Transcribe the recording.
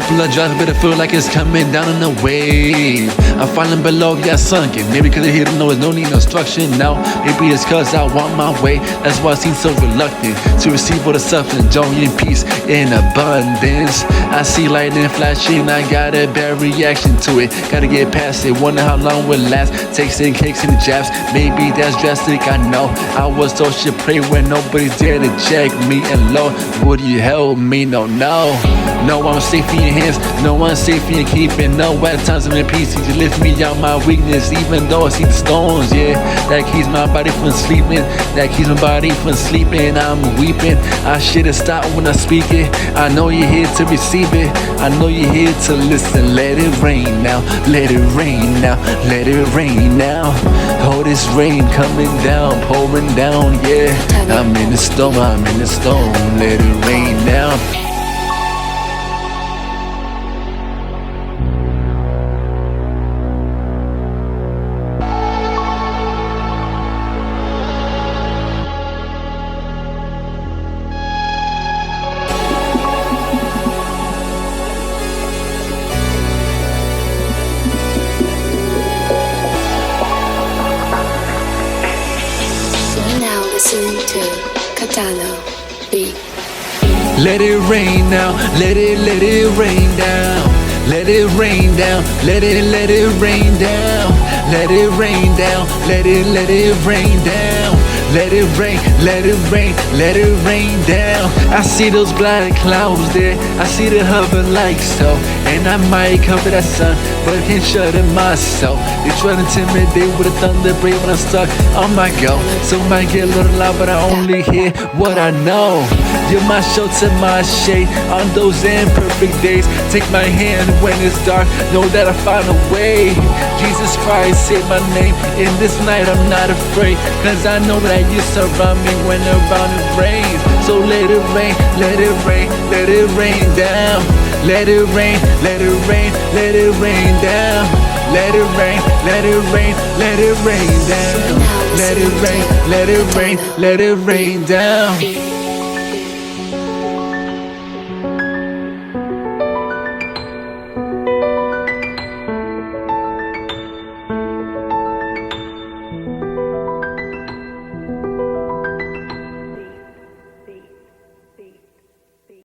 Full of drugs, but it feel like it's coming down in a wave. I'm falling below, yeah, sunken. Maybe cause here to know there's no need no instruction now. Maybe it's cause I want my way. That's why I seem so reluctant to receive all the suffering, joy and peace in abundance. I see lightning flashing, I got a bad reaction to it. Gotta get past it, wonder how long will last. Takes in cakes and jabs, maybe that's drastic, I know. I was told should pray when nobody's there to check me. And Lord, would you help me? No, I'm safe in your hands. No, I'm safe in your keeping. No, at times I'm in peace. You lift me out my weakness, even though I see the storms. Yeah, that keeps my body from sleeping. That keeps my body from sleeping. I'm weeping. I should've stopped when I speak it. I know you're here to receive it. I know you're here to listen. Let it rain now. Let it rain now. Let it rain now. Oh, this rain coming down, pouring down. Yeah, I'm in the storm. I'm in the storm. Let it rain now. Listening to Catano Beat. Let it rain now, let it rain down. Let it rain down, let it rain down. Let it rain down, let it rain down. Let it rain, let it rain, let it rain down. I see those black clouds there, I see the hover like so. And I might cover that sun, but can't shut it myself. They try to intimidate with a thunder break when I'm stuck on my go. So might get a little loud, but I only hear what I know. You're my shelter, my shade on those imperfect days. Take my hand when it's dark, know that I found a way. Jesus Christ, say my name in this night, I'm not afraid. Cause I know that you surround me when around it rains. So let it rain, let it rain, let it rain down. Let it rain, let it rain, let it rain down. Let it rain, let it rain, let it rain down. Let it rain, let it rain, let it rain down.